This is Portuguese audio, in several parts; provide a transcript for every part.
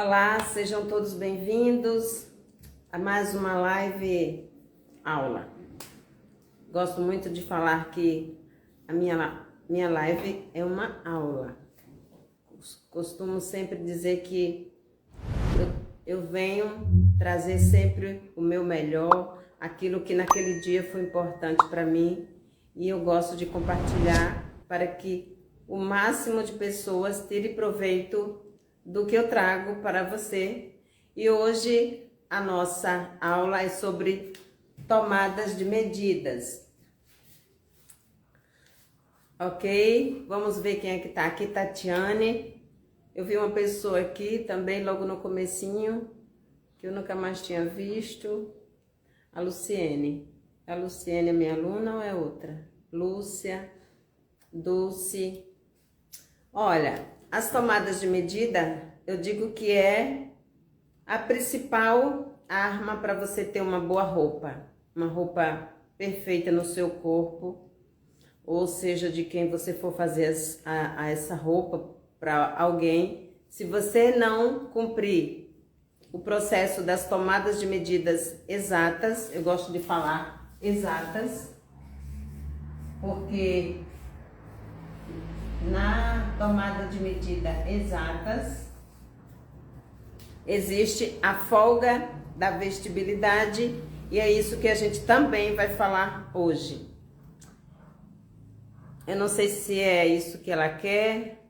Olá, sejam todos bem-vindos a mais uma live aula. Gosto muito de falar que a minha live é uma aula. Costumo sempre dizer que eu venho trazer sempre o meu melhor, aquilo que naquele dia foi importante para mim, e eu gosto de compartilhar para que o máximo de pessoas tire proveito do que eu trago para você. E hoje a nossa aula é sobre tomadas de medidas. Ok? Vamos ver quem é que tá aqui. Tatiane. Eu vi uma pessoa aqui também logo no comecinho, que eu nunca mais tinha visto. A Luciene. A Luciene é minha aluna ou é outra? Lúcia, Dulce. Olha, as tomadas de medida, eu digo que é a principal arma para você ter uma boa roupa. Uma roupa perfeita no seu corpo, ou seja, de quem você for fazer essa roupa para alguém. Se você não cumprir o processo das tomadas de medidas exatas, eu gosto de falar exatas, porque na tomada de medida exatas existe a folga da vestibilidade, e é isso que a gente também vai falar hoje. Eu não sei se é isso que ela quer.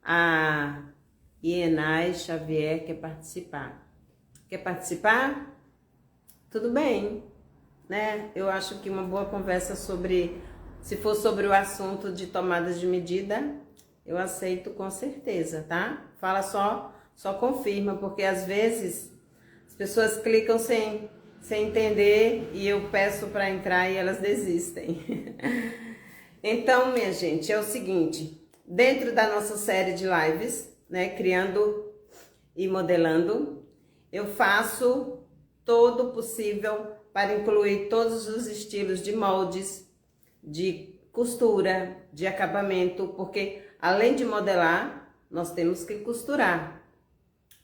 A Ienai Xavier quer participar. Quer participar? Tudo bem, né? Eu acho que uma boa conversa sobre, se for sobre o assunto de tomadas de medida, eu aceito com certeza, tá? Fala só confirma, porque às vezes as pessoas clicam sem entender e eu peço para entrar e elas desistem. Então, minha gente, é o seguinte, dentro da nossa série de lives, né, criando e modelando, eu faço todo o possível para incluir todos os estilos de moldes, de costura, de acabamento, porque além de modelar, nós temos que costurar,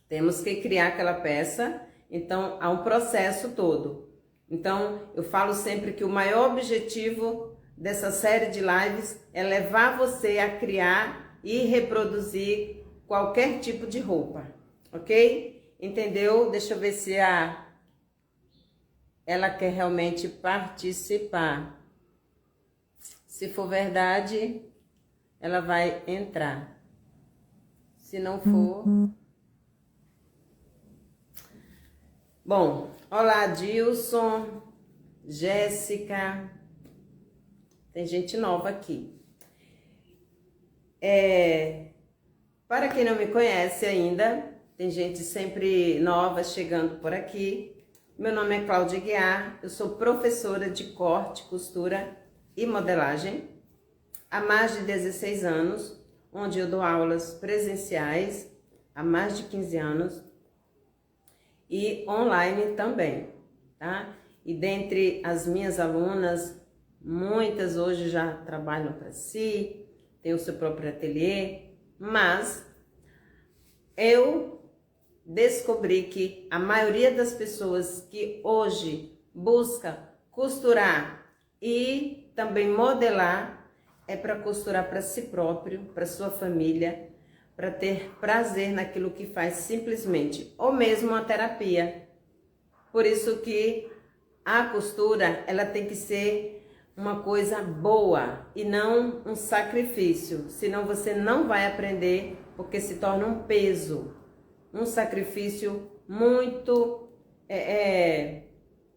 temos que criar aquela peça, então há um processo todo. Então eu falo sempre que o maior objetivo dessa série de lives é levar você a criar e reproduzir qualquer tipo de roupa, ok? Entendeu? Deixa eu ver se ela quer realmente participar. Se for verdade, ela vai entrar. Se não for... Bom, olá Dilson, Jéssica, tem gente nova aqui. Para quem não me conhece ainda, tem gente sempre nova chegando por aqui. Meu nome é Cláudia Guiar, eu sou professora de corte, costura e modelagem há mais de 16 anos, onde eu dou aulas presenciais há mais de 15 anos e online também, tá? E dentre as minhas alunas, muitas hoje já trabalham para si, têm o seu próprio ateliê, mas eu descobri que a maioria das pessoas que hoje busca costurar e também modelar é para costurar para si próprio, para sua família, para ter prazer naquilo que faz simplesmente, ou mesmo uma terapia. Por isso que a costura, ela tem que ser uma coisa boa e não um sacrifício, senão você não vai aprender, porque se torna um peso, um sacrifício muito,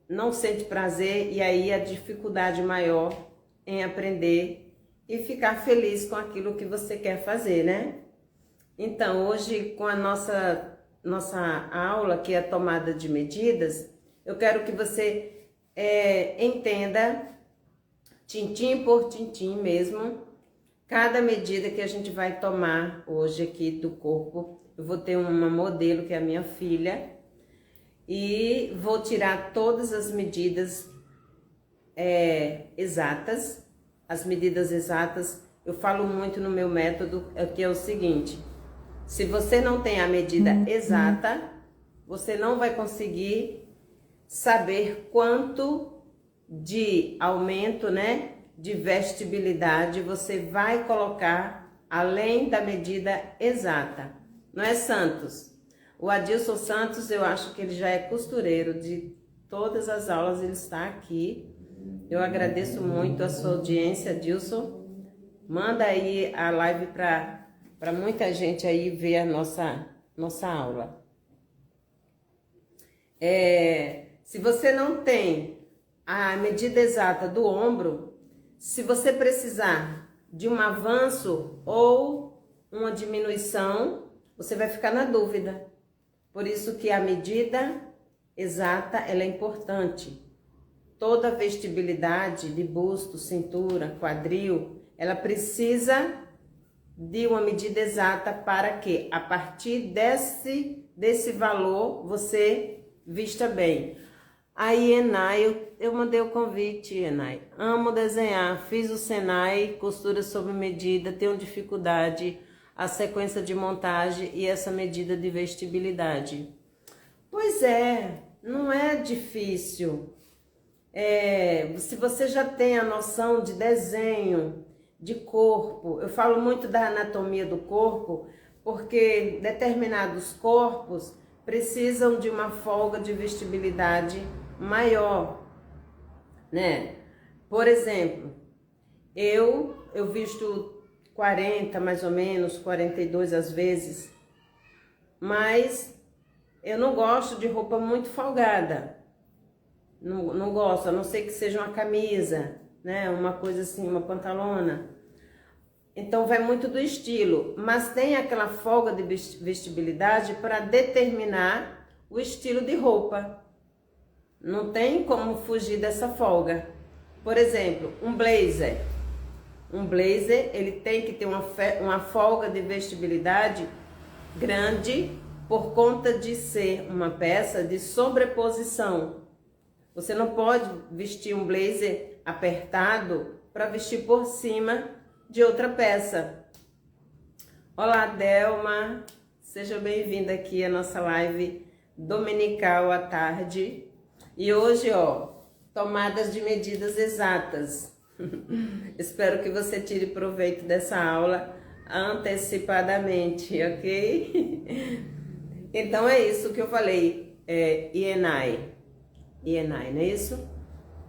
não sente prazer, e aí a dificuldade maior em aprender e ficar feliz com aquilo que você quer fazer, né? Então, hoje, com a nossa aula, que é a tomada de medidas, eu quero que você entenda, tintim por tintim mesmo, cada medida que a gente vai tomar hoje aqui do corpo. Eu vou ter uma modelo, que é a minha filha, e vou tirar todas as medidas exatas. As medidas exatas, eu falo muito no meu método, que é o seguinte: Se você não tem a medida exata, você não vai conseguir saber quanto de aumento, né, de vestibilidade você vai colocar além da medida exata. Não é, Santos? O Adilson Santos, eu acho que ele já é costureiro de todas as aulas, ele está aqui. Eu agradeço muito a sua audiência, Adilson. Manda aí a live para muita gente aí ver a nossa aula. Se você não tem a medida exata do ombro, se você precisar de um avanço ou uma diminuição, você vai ficar na dúvida. Por isso que a medida exata ela é importante. Toda vestibilidade de busto, cintura, quadril, ela precisa de uma medida exata para que, a partir desse valor, você vista bem. Aí, Enai, eu mandei o convite, Enai. Amo desenhar, fiz o Senai, costura sob medida, tenho dificuldade, a sequência de montagem e essa medida de vestibilidade. Pois é, não é difícil. Se você já tem a noção de desenho, de corpo, eu falo muito da anatomia do corpo, porque determinados corpos precisam de uma folga de vestibilidade maior, né? Por exemplo, eu visto 40 mais ou menos, 42 às vezes, mas eu não gosto de roupa muito folgada. Não gosto, a não ser que seja uma camisa, né? Uma coisa assim, uma pantalona. Então vai muito do estilo, mas tem aquela folga de vestibilidade para determinar o estilo de roupa. Não tem como fugir dessa folga. Por exemplo, um blazer. Um blazer, ele tem que ter uma folga de vestibilidade grande por conta de ser uma peça de sobreposição. Você não pode vestir um blazer apertado para vestir por cima de outra peça. Olá, Delma, seja bem-vinda aqui à nossa live dominical à tarde. E hoje, ó, tomadas de medidas exatas. Espero que você tire proveito dessa aula antecipadamente, ok? Então é isso que eu falei, INAI, não é isso?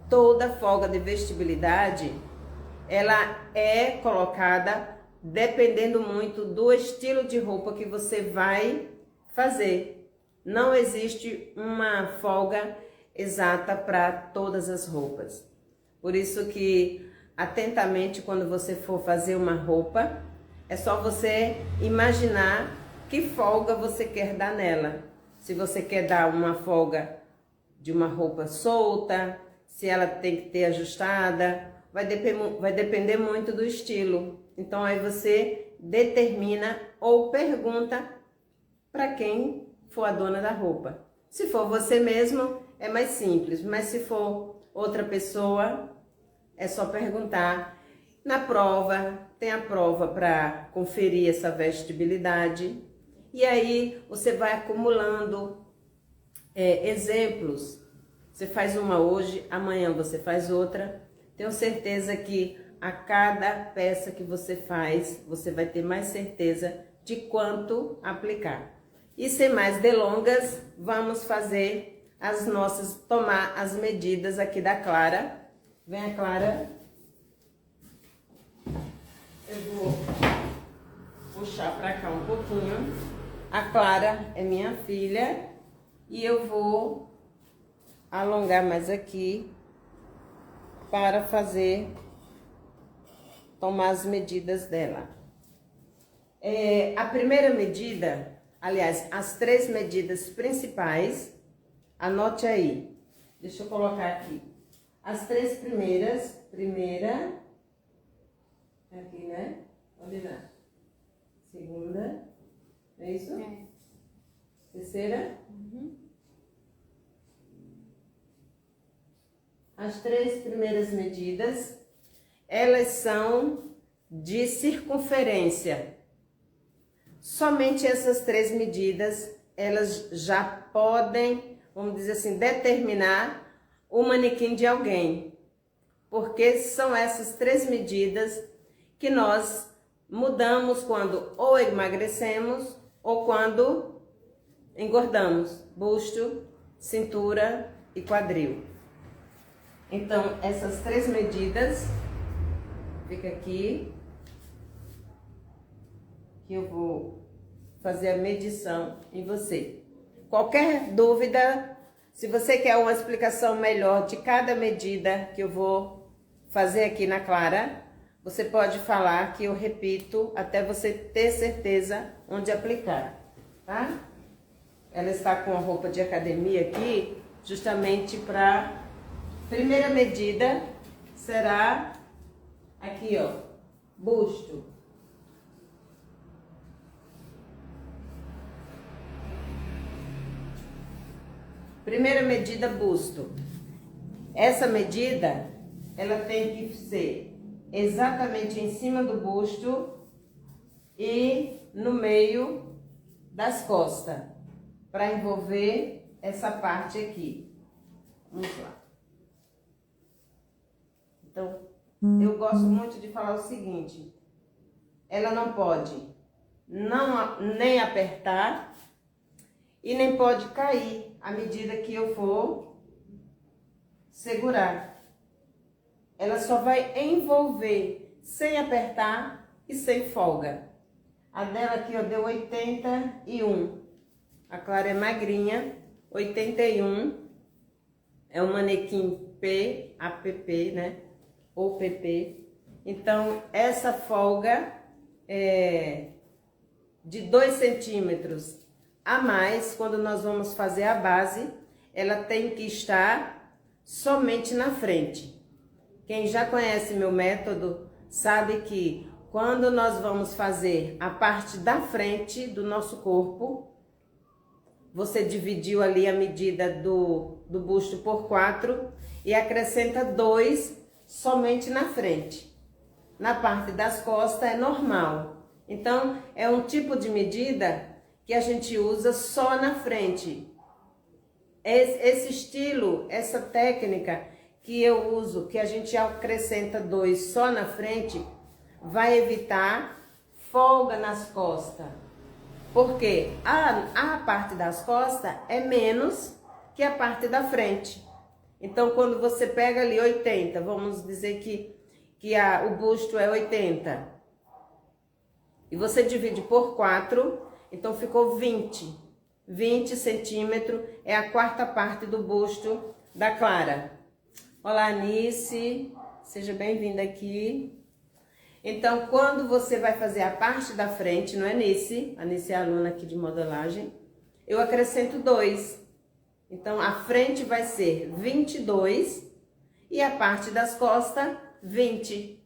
Toda folga de vestibilidade, ela é colocada dependendo muito do estilo de roupa que você vai fazer. Não existe uma folga exata para todas as roupas. Por isso que, atentamente, quando você for fazer uma roupa, é só você imaginar que folga você quer dar nela. Se você quer dar uma folga de uma roupa solta, se ela tem que ter ajustada, vai depender muito do estilo. Então aí você determina ou pergunta para quem for a dona da roupa. Se for você mesmo, é mais simples, mas se for outra pessoa, é só perguntar. Na prova, tem a prova para conferir essa vestibilidade. E aí você vai acumulando exemplos. Você faz uma hoje, amanhã você faz outra. Tenho certeza que a cada peça que você faz, você vai ter mais certeza de quanto aplicar. E sem mais delongas, vamos fazer tomar as medidas aqui da Clara. Vem a Clara. Eu vou puxar para cá um pouquinho. A Clara é minha filha e eu vou alongar mais aqui para tomar as medidas dela. A primeira medida, aliás, as 3 medidas principais, anote aí. Deixa eu colocar aqui. As 3 primeiras, aqui, né? Olha lá. Segunda, é isso? É. Terceira? Uhum. As 3 primeiras medidas, elas são de circunferência. Somente essas 3 medidas, elas já podem, vamos dizer assim, determinar o manequim de alguém. Porque são essas 3 medidas que nós mudamos quando ou emagrecemos ou quando engordamos. Busto, cintura e quadril. Então, essas 3 medidas, fica aqui, que eu vou fazer a medição em você. Qualquer dúvida, se você quer uma explicação melhor de cada medida que eu vou fazer aqui na Clara, você pode falar que eu repito até você ter certeza onde aplicar, tá? Ela está com a roupa de academia aqui, justamente para... Primeira medida será aqui, ó, busto. Primeira medida, busto. Essa medida, ela tem que ser exatamente em cima do busto e no meio das costas, para envolver essa parte aqui. Vamos lá. Então, eu gosto muito de falar o seguinte: ela não pode nem apertar e nem pode cair à medida que eu for segurar. Ela só vai envolver sem apertar e sem folga. A dela aqui, ó, deu 81. A Clara é magrinha, 81. É um manequim PAPP, né? Ou PP. Então, essa folga é de 2 centímetros a mais, quando nós vamos fazer a base, ela tem que estar somente na frente. Quem já conhece meu método sabe que quando nós vamos fazer a parte da frente do nosso corpo, você dividiu ali a medida do busto por 4 e acrescenta 2 somente na frente. Na parte das costas é normal. Então, é um tipo de medida que a gente usa só na frente. Esse estilo, essa técnica que eu uso, que a gente acrescenta 2 só na frente, vai evitar folga nas costas. Porque a parte das costas é menos que a parte da frente. Então, quando você pega ali 80, vamos dizer que o busto é 80, e você divide por 4, então ficou 20. 20 centímetros é a 4ª parte do busto da Clara. Olá, Anice, seja bem-vinda aqui. Então, quando você vai fazer a parte da frente, não é Anice? A Anice é aluna aqui de modelagem. Eu acrescento 2. Então, a frente vai ser 22 e a parte das costas, 20.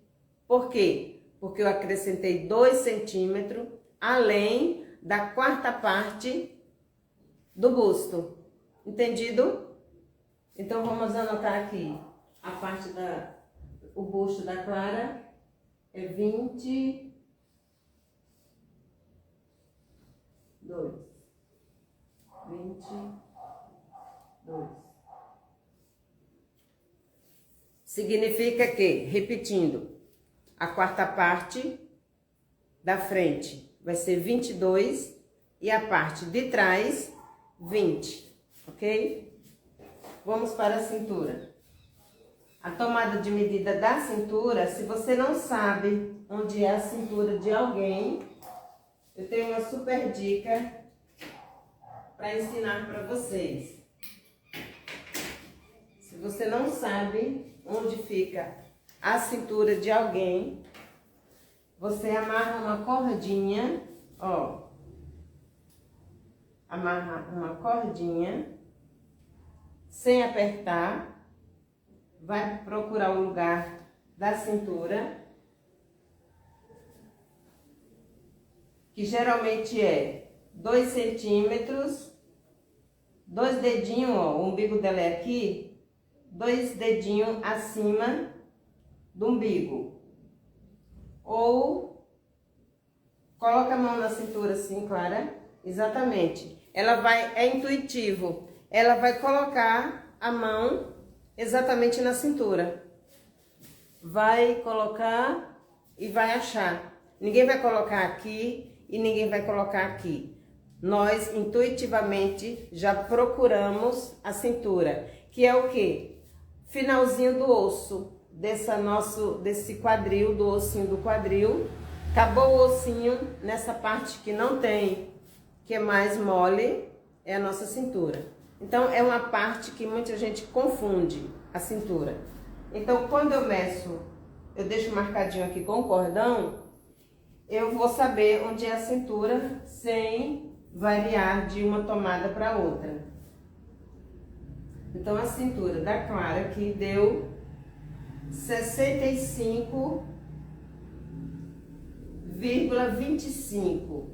Por quê? Porque eu acrescentei 2 centímetros além da 4ª parte do busto. Entendido? Então, vamos anotar aqui. A parte o busto da Clara é 22. Significa que, repetindo, a 4ª parte da frente vai ser 22 e a parte de trás 20, ok? Vamos para a cintura. A tomada de medida da cintura, se você não sabe onde é a cintura de alguém, eu tenho uma super dica para ensinar para vocês. Se você não sabe onde fica a cintura de alguém, você amarra uma cordinha, ó. Amarra uma cordinha, sem apertar, vai procurar o lugar da cintura, que geralmente é 2 centímetros, 2 dedinhos, ó, o umbigo dela é aqui, 2 dedinhos acima do umbigo, ou Coloca a mão na cintura assim, Clara. Exatamente. É intuitivo. Ela vai colocar a mão exatamente na cintura. Vai colocar e vai achar. Ninguém vai colocar aqui e ninguém vai colocar aqui. Nós intuitivamente já procuramos a cintura, que é o quê? Finalzinho do osso, desse quadril, do ossinho do quadril. Acabou o ossinho, nessa parte que não tem, que é mais mole, é a nossa cintura. Então, é uma parte que muita gente confunde, a cintura. Então, quando eu meço, eu deixo marcadinho aqui com o cordão, eu vou saber onde é a cintura sem variar de uma tomada para outra. Então, a cintura da Clara aqui deu 65,25.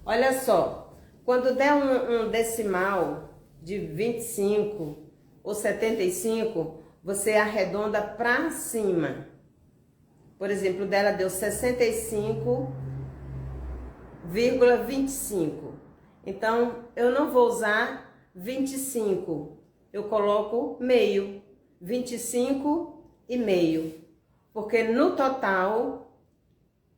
Olha só, quando der um decimal de 25 ou 75, você arredonda para cima. Por exemplo, dela deu 65,25. Então, eu não vou usar 25, eu coloco meio, 25,5. Porque no total,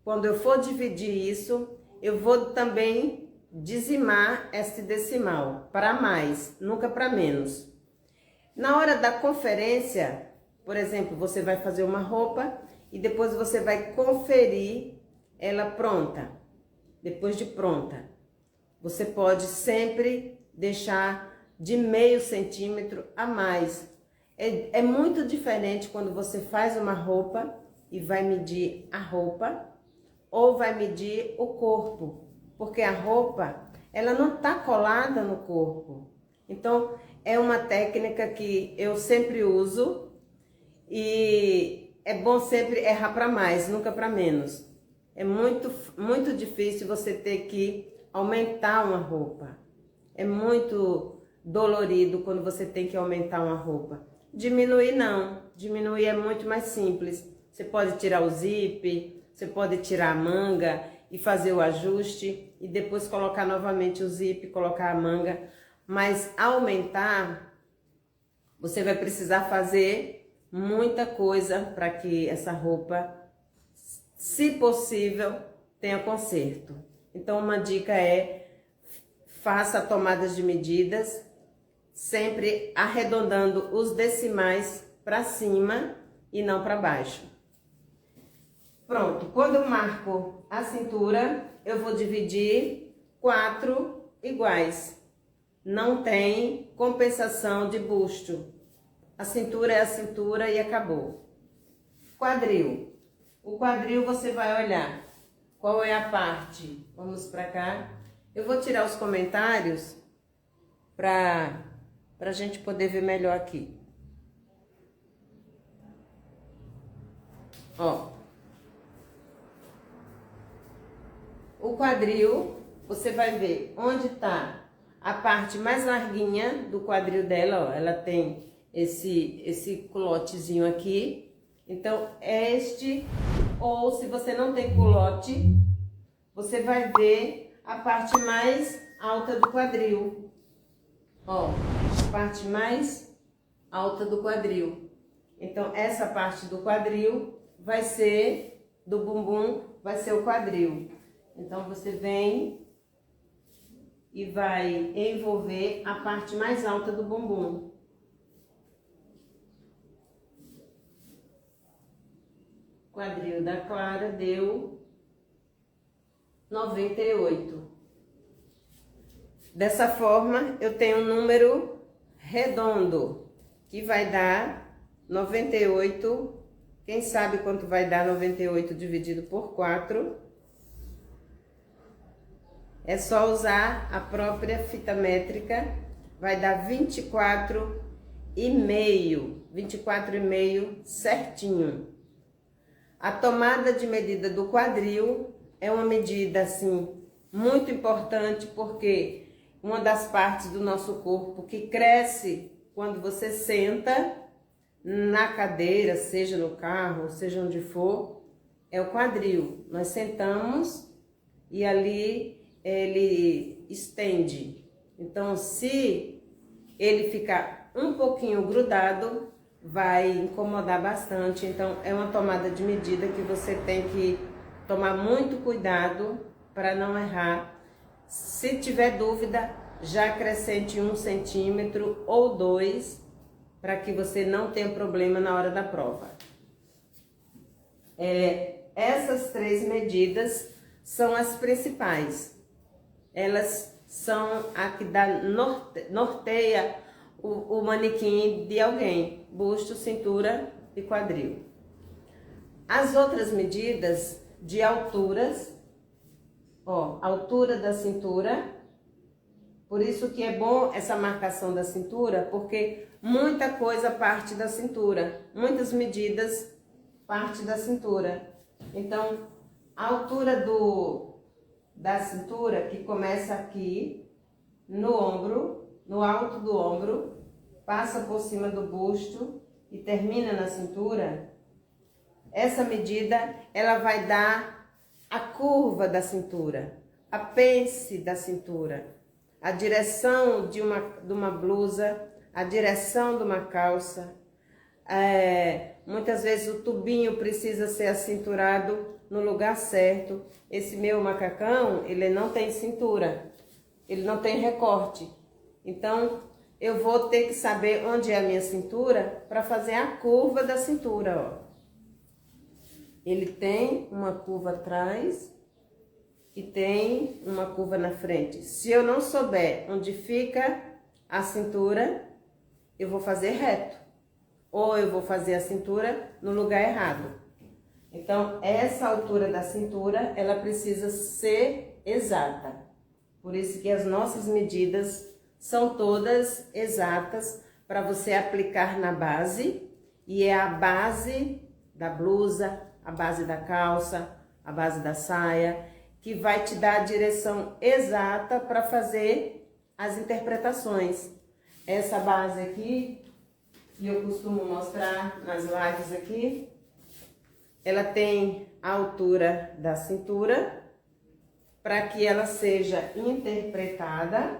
quando eu for dividir isso, eu vou também dizimar esse decimal, para mais, nunca para menos. Na hora da conferência, por exemplo, você vai fazer uma roupa e depois você vai conferir ela pronta. Depois de pronta, você pode sempre deixar de meio centímetro a mais. É muito diferente quando você faz uma roupa e vai medir a roupa ou vai medir o corpo, porque a roupa, ela não está colada no corpo. Então, é uma técnica que eu sempre uso e é bom sempre errar para mais, nunca para menos. É muito difícil você ter que aumentar uma roupa. É muito dolorido quando você tem que aumentar uma roupa. Diminuir não, diminuir é muito mais simples. Você pode tirar o zip, você pode tirar a manga e fazer o ajuste e depois colocar novamente o zip, colocar a manga. Mas aumentar, você vai precisar fazer muita coisa para que essa roupa, se possível, tenha conserto. Então, uma dica é: faça tomadas de medidas, sempre arredondando os decimais para cima e não para baixo. Pronto, quando eu marco a cintura, eu vou dividir 4 iguais. Não tem compensação de busto. A cintura é a cintura e acabou. Quadril. O quadril você vai olhar qual é a parte. Vamos para cá. Eu vou tirar os comentários para a gente poder ver melhor aqui. Ó. O quadril, você vai ver onde está a parte mais larguinha do quadril dela, ó. Ela tem esse culotezinho aqui. Então, este, ou se você não tem culote, você vai ver a parte mais alta do quadril. Ó, a parte mais alta do quadril. Então, essa parte do quadril vai ser, do bumbum, vai ser o quadril. Então, você vem e vai envolver a parte mais alta do bumbum. Quadril da Clara deu 98. Dessa forma, eu tenho um número redondo, que vai dar 98. Quem sabe quanto vai dar 98 dividido por 4? É só usar a própria fita métrica, vai dar 24,5. 24,5 certinho. A tomada de medida do quadril é uma medida, assim, muito importante, porque uma das partes do nosso corpo que cresce quando você senta na cadeira, seja no carro, seja onde for, é o quadril. Nós sentamos e ali ele estende. Então, se ele ficar um pouquinho grudado, vai incomodar bastante. Então, é uma tomada de medida que você tem que tomar muito cuidado para não errar. Se tiver dúvida, já acrescente 1 centímetro ou 2, para que você não tenha problema na hora da prova. Essas 3 medidas são as principais. Elas são a que norteia o manequim de alguém: busto, cintura e quadril. As outras medidas de alturas, altura da cintura. Por isso que é bom essa marcação da cintura, porque muita coisa parte da cintura, muitas medidas parte da cintura. Então, a altura da cintura, que começa aqui no ombro, no alto do ombro, passa por cima do busto e termina na cintura, essa medida ela vai dar a curva da cintura, a pence da cintura, a direção de uma blusa, a direção de uma calça. Muitas vezes o tubinho precisa ser acinturado no lugar certo. Esse meu macacão, ele não tem cintura, ele não tem recorte. Então, eu vou ter que saber onde é a minha cintura para fazer a curva da cintura, ó. Ele tem uma curva atrás e tem uma curva na frente. Se eu não souber onde fica a cintura, eu vou fazer reto. Ou eu vou fazer a cintura no lugar errado. Então, essa altura da cintura, ela precisa ser exata. Por isso que as nossas medidas são todas exatas para você aplicar na base. E é a base da blusa, a base da calça, a base da saia, que vai te dar a direção exata para fazer as interpretações. Essa base aqui, que eu costumo mostrar nas lives aqui, ela tem a altura da cintura para que ela seja interpretada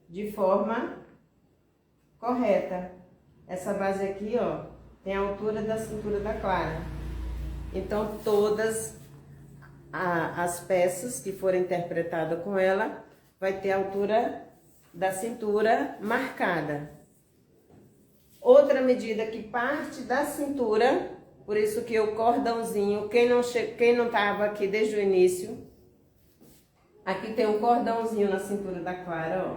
de forma correta. Essa base aqui, ó, tem a altura da cintura da Clara. Então, todas as peças que forem interpretadas com ela vai ter a altura da cintura marcada. Outra medida que parte da cintura, por isso que o cordãozinho, quem não estava aqui desde o início, aqui tem um cordãozinho na cintura da Clara, ó,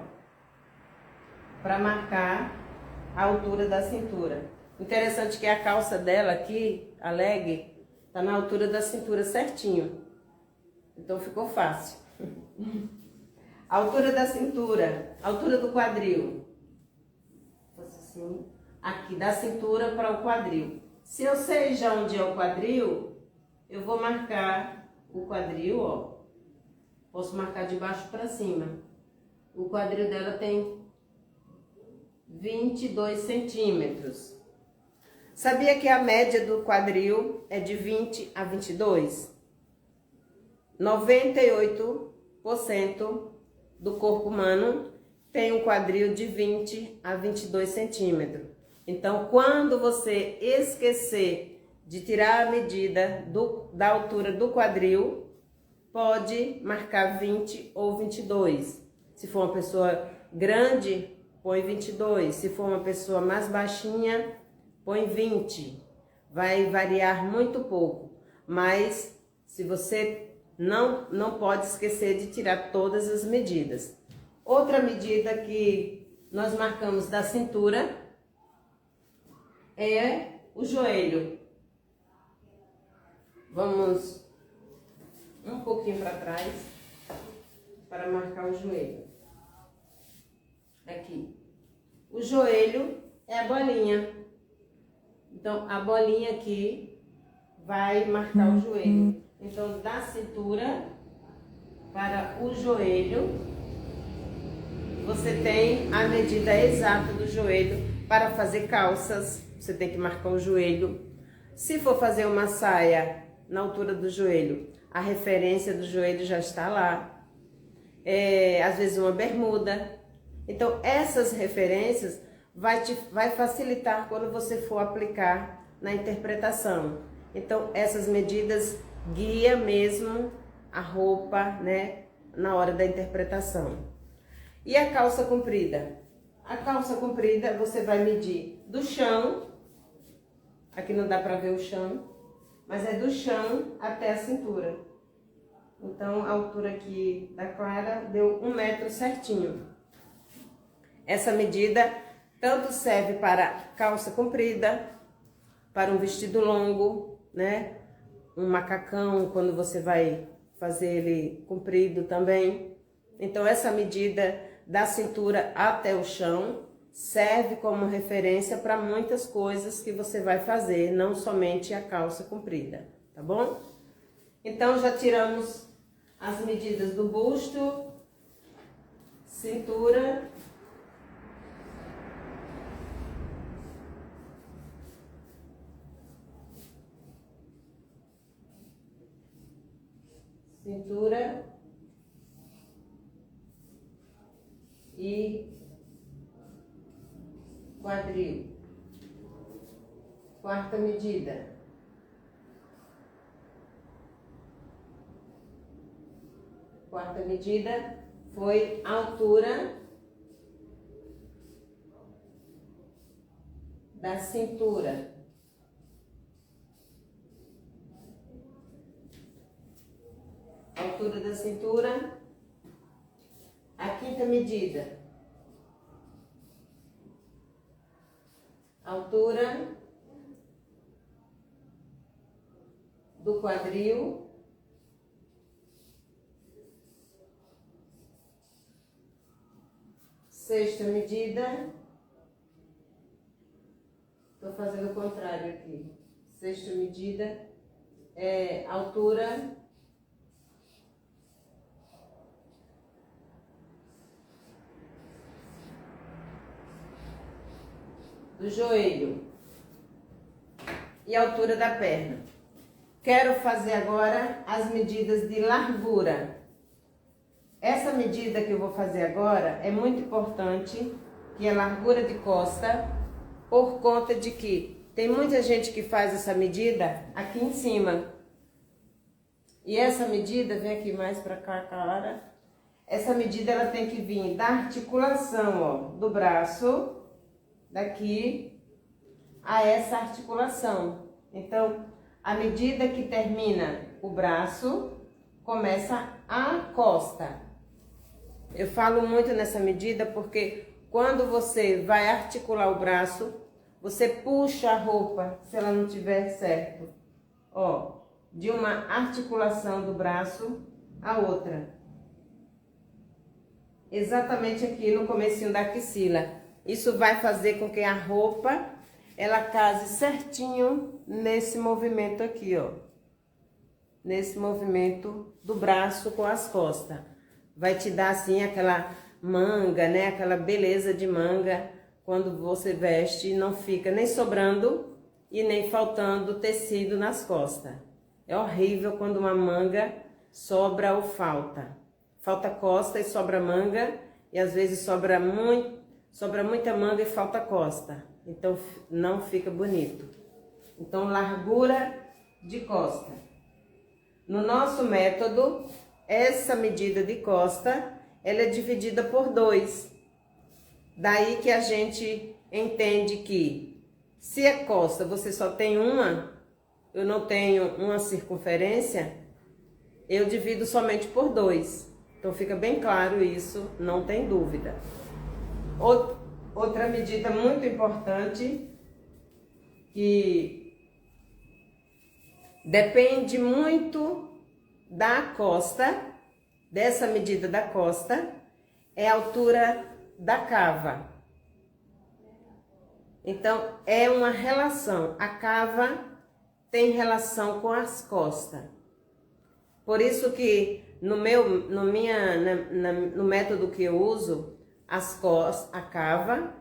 para marcar a altura da cintura. Interessante que a calça dela aqui, a leg, tá na altura da cintura certinho. Então ficou fácil. A altura da cintura, a altura do quadril. Assim, aqui da cintura para o quadril. Se eu sei já onde é o quadril, eu vou marcar o quadril, ó. Posso marcar de baixo para cima. O quadril dela tem 22 centímetros. Sabia que a média do quadril é de 20 a 22? 98% do corpo humano tem um quadril de 20 a 22 centímetros. Então, quando você esquecer de tirar a medida da altura do quadril, pode marcar 20 ou 22. Se for uma pessoa grande, põe 22. Se for uma pessoa mais baixinha, põe 20. Vai variar muito pouco, mas se você não pode esquecer de tirar todas as medidas. Outra medida que nós marcamos da cintura é o joelho. Vamos um pouquinho para trás para marcar o joelho. Aqui. O joelho é a bolinha. Então, a bolinha aqui vai marcar o joelho. Então, da cintura para o joelho, você tem a medida exata do joelho. Para fazer calças, você tem que marcar o joelho. Se for fazer uma saia na altura do joelho, a referência do joelho já está lá. Às vezes uma bermuda. Então, essas referências vai facilitar quando você for aplicar na interpretação. Então, essas medidas guia mesmo a roupa, né, na hora da interpretação. E a calça comprida? A calça comprida você vai medir do chão, aqui não dá para ver o chão, mas é do chão até a cintura. Então, a altura aqui da Clara deu 1 metro certinho. Essa medida tanto serve para calça comprida, para um vestido longo, né? Um macacão, quando você vai fazer ele comprido também. Então, essa medida da cintura até o chão serve como referência para muitas coisas que você vai fazer, não somente a calça comprida, tá bom? Então, já tiramos as medidas do busto, cintura, e quadril. Quarta medida. Quarta medida foi a altura da cintura. Altura da cintura. A quinta medida. Altura do quadril. Sexta medida. Estou fazendo o contrário aqui. Sexta medida é altura do joelho e altura da perna. Quero fazer agora as medidas de largura. Essa medida que eu vou fazer agora é muito importante, que é a largura de costa, por conta de que tem muita gente que faz essa medida aqui em cima. E essa medida, vem aqui mais para cá, Clara. Essa medida ela tem que vir da articulação, ó, do braço, daqui a essa articulação. Então, a medida que termina o braço, começa a costa. Eu falo muito nessa medida porque quando você vai articular o braço, você puxa a roupa, se ela não tiver certo, ó, de uma articulação do braço a outra. Exatamente aqui no comecinho da axila. Isso vai fazer com que a roupa, ela case certinho nesse movimento aqui, ó. Nesse movimento do braço com as costas. Vai te dar assim aquela manga, né? Aquela beleza de manga quando você veste, não fica nem sobrando e nem faltando tecido nas costas. É horrível quando uma manga sobra ou falta. Falta costa e sobra manga, e às vezes sobra muita manga e falta costa. Então não fica bonito. Então, largura de costa. No nosso método, essa medida de costa, ela é dividida por 2. Daí que a gente entende que se é costa, você só tem uma, eu não tenho uma circunferência, eu divido somente por 2. Então fica bem claro isso, não tem dúvida. Outra medida muito importante, que depende muito da costa, dessa medida da costa, é a altura da cava. Então, é uma relação. A cava tem relação com as costas. Por isso que no método que eu uso, as costas, a cava,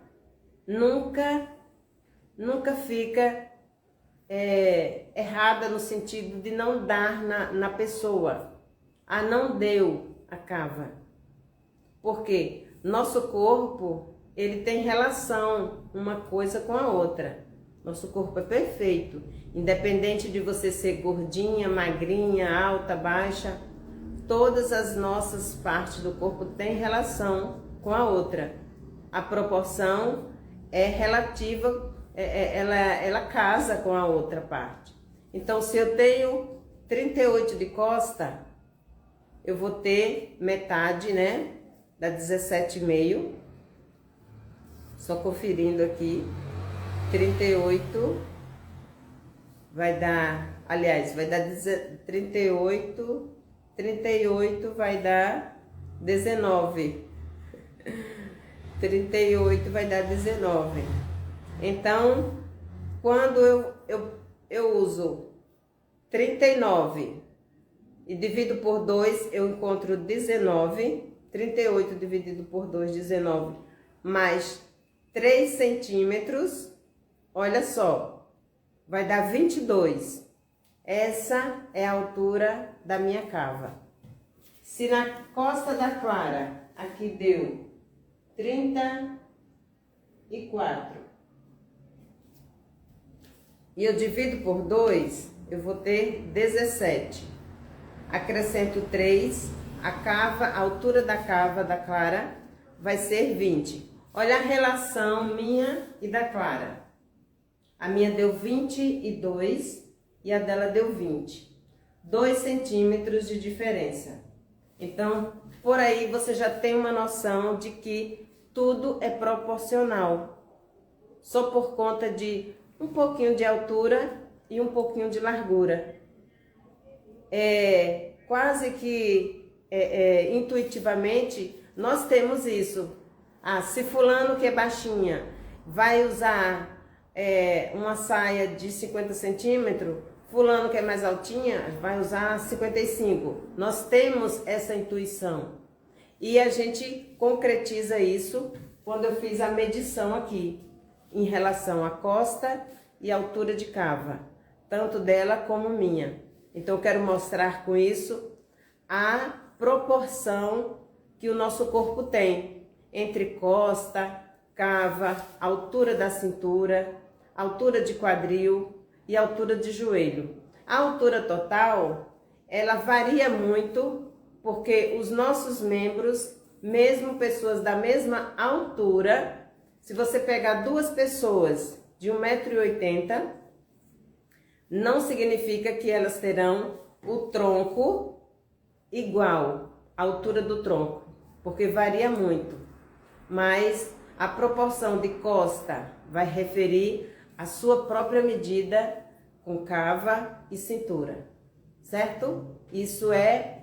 nunca fica errada no sentido de não dar na pessoa. Não deu a cava. Porque nosso corpo, ele tem relação uma coisa com a outra. Nosso corpo é perfeito. Independente de você ser gordinha, magrinha, alta, baixa, todas as nossas partes do corpo têm relação com a outra. A proporção é relativa, ela casa com a outra parte. Então, se eu tenho 38 de costa, eu vou ter metade, né, da 17,5. Só conferindo aqui. 38 vai dar, aliás, vai dar 38 vai dar 19. 38 vai dar 19. Então, quando eu uso 39 e divido por 2, eu encontro 19. 38 dividido por 2, 19, mais 3 centímetros, olha só, vai dar 22. Essa é a altura da minha cava. Se na costa da Clara, aqui deu 34, e eu divido por 2, eu vou ter 17. Acrescento 3, a altura da cava da Clara vai ser 20. Olha a relação minha e da Clara. A minha deu 22 e a dela deu 20. 2 centímetros de diferença. Então, por aí você já tem uma noção de que tudo é proporcional. Só por conta de um pouquinho de altura e um pouquinho de largura. Quase que intuitivamente nós temos isso. Se fulano que é baixinha vai usar uma saia de 50 centímetros, fulano que é mais altinha vai usar 55. Nós temos essa intuição. E a gente concretiza isso quando eu fiz a medição aqui, em relação à costa e altura de cava, tanto dela como minha. Então eu quero mostrar com isso a proporção que o nosso corpo tem entre costa, cava, altura da cintura, altura de quadril e altura de joelho. A altura total, ela varia muito, porque os nossos membros, mesmo pessoas da mesma altura, se você pegar duas pessoas de 1,80 m, não significa que elas terão o tronco igual, a altura do tronco, porque varia muito. Mas a proporção de costa vai referir a sua própria medida com cava e cintura, certo? Isso é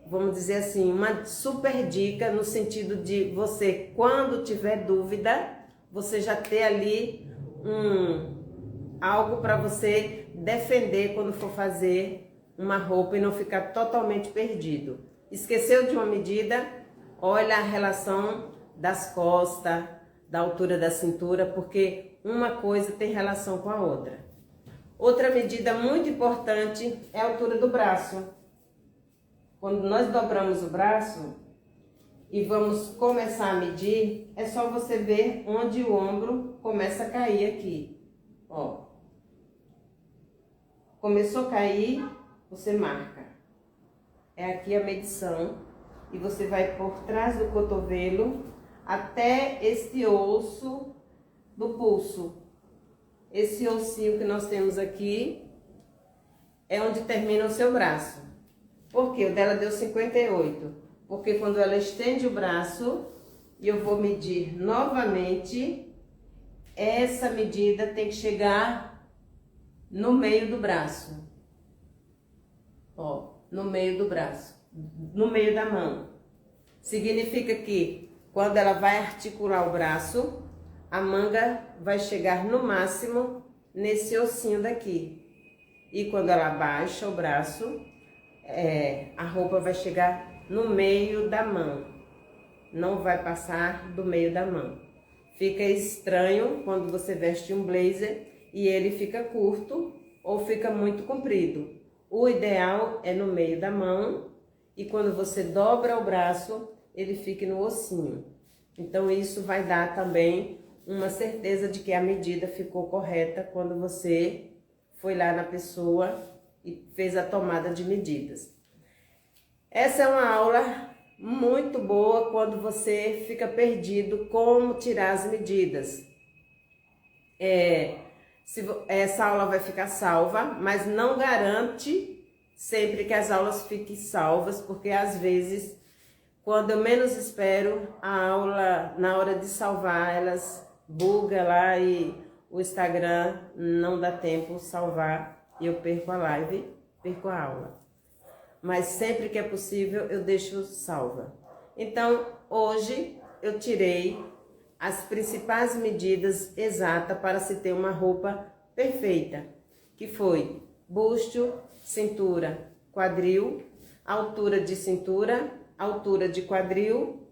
vamos dizer assim, uma super dica no sentido de você, quando tiver dúvida, você já ter ali algo para você defender quando for fazer uma roupa e não ficar totalmente perdido. Esqueceu de uma medida? Olha a relação das costas, da altura da cintura, porque uma coisa tem relação com a outra. Outra medida muito importante é a altura do braço. Quando nós dobramos o braço e vamos começar a medir, é só você ver onde o ombro começa a cair aqui. Ó. Começou a cair, você marca. É aqui a medição. E você vai por trás do cotovelo até este osso do pulso. Esse ossinho que nós temos aqui é onde termina o seu braço. Por quê? O dela deu 58. Porque quando ela estende o braço e eu vou medir novamente, essa medida tem que chegar no meio do braço. Ó, no meio do braço, no meio da mão. Significa que quando ela vai articular o braço, a manga vai chegar no máximo nesse ossinho daqui. E quando ela abaixa o braço, a roupa vai chegar no meio da mão. Não vai passar do meio da mão. Fica estranho quando você veste um blazer e ele fica curto ou fica muito comprido. O ideal é no meio da mão e quando você dobra o braço, ele fique no ossinho. Então isso vai dar também uma certeza de que a medida ficou correta quando você foi lá na pessoa e fez a tomada de medidas. Essa é uma aula muito boa quando você fica perdido como tirar as medidas. Essa aula vai ficar salva, mas não garante sempre que as aulas fiquem salvas, porque às vezes, quando eu menos espero, a aula, na hora de salvar, elas buga lá e o Instagram não dá tempo de salvar e eu perco a live, perco a aula. Mas sempre que é possível eu deixo salva. Então, hoje eu tirei as principais medidas exatas para se ter uma roupa perfeita, que foi busto, cintura, quadril, altura de cintura, altura de quadril,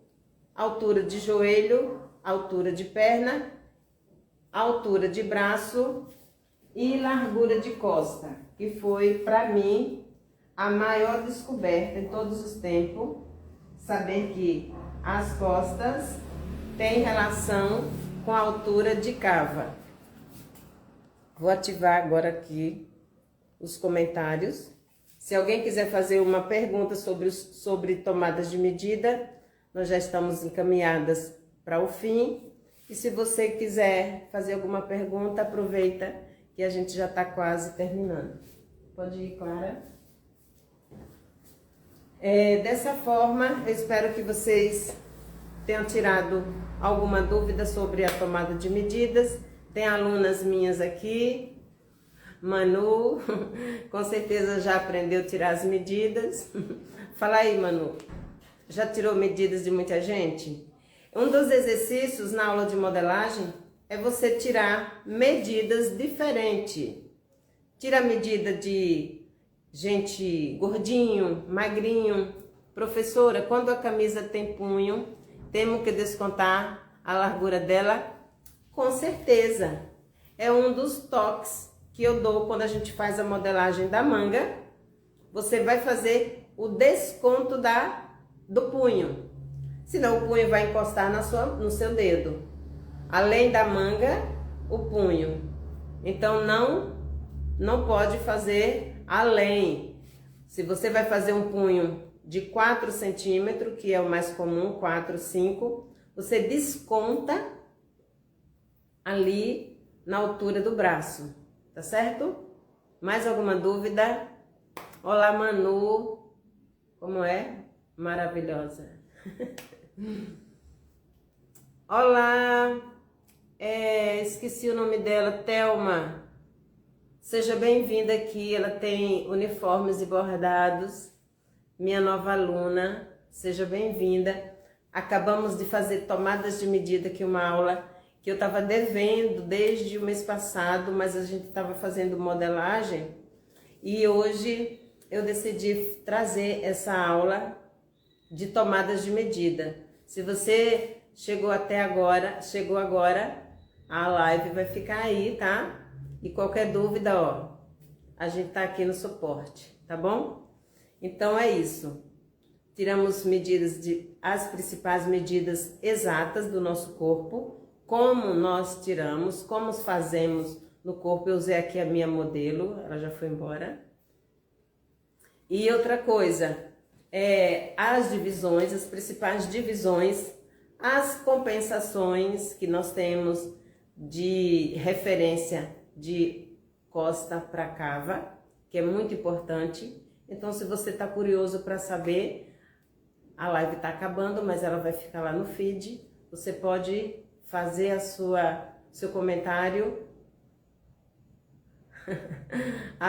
altura de joelho, altura de perna, altura de braço e largura de costa, que foi para mim a maior descoberta em todos os tempos, saber que as costas têm relação com a altura de cava. Vou ativar agora aqui os comentários. Se alguém quiser fazer uma pergunta sobre tomadas de medida, nós já estamos encaminhadas para o fim. E se você quiser fazer alguma pergunta, aproveita que a gente já está quase terminando. Pode ir, Clara. Dessa forma, eu espero que vocês tenham tirado alguma dúvida sobre a tomada de medidas. Tem alunas minhas aqui, Manu, com certeza já aprendeu a tirar as medidas. Fala aí, Manu, já tirou medidas de muita gente? Um dos exercícios na aula de modelagem é você tirar medidas diferentes. Tira a medida de gente gordinho, magrinho. Professora, quando a camisa tem punho, temos que descontar a largura dela? Com certeza. É um dos toques que eu dou quando a gente faz a modelagem da manga. Você vai fazer o desconto do punho. Senão o punho vai encostar no seu dedo. Além da manga, o punho. Então não pode fazer além. Se você vai fazer um punho de 4 centímetros, que é o mais comum, 4, 5, você desconta ali na altura do braço, tá certo? Mais alguma dúvida? Olá, Manu, como é? Maravilhosa. Olá, esqueci o nome dela, Thelma. Seja bem-vinda aqui, ela tem uniformes e bordados, minha nova aluna, seja bem-vinda. Acabamos de fazer tomadas de medida aqui, uma aula que eu estava devendo desde o mês passado, mas a gente estava fazendo modelagem e hoje eu decidi trazer essa aula de tomadas de medida. Se você chegou agora, a live vai ficar aí, tá? E qualquer dúvida, ó, a gente tá aqui no suporte, tá bom? Então é isso. Tiramos as principais medidas exatas do nosso corpo, como nós tiramos, como fazemos no corpo. Eu usei aqui a minha modelo, ela já foi embora. E outra coisa, as divisões, as principais divisões, as compensações que nós temos de referência de costa para cava, que é muito importante. Então, se você está curioso para saber, a live está acabando, mas ela vai ficar lá no feed. Você pode fazer seu comentário.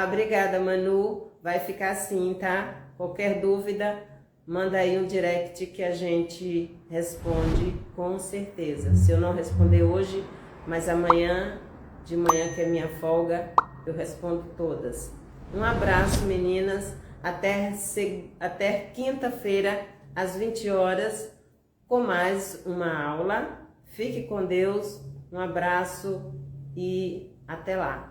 Obrigada, Manu. Vai ficar assim, tá? Qualquer dúvida, manda aí um direct que a gente responde com certeza. Se eu não responder hoje, mas amanhã de manhã, que é minha folga, eu respondo todas. Um abraço, meninas. Até quinta-feira, às 20 horas, com mais uma aula. Fique com Deus, um abraço e até lá.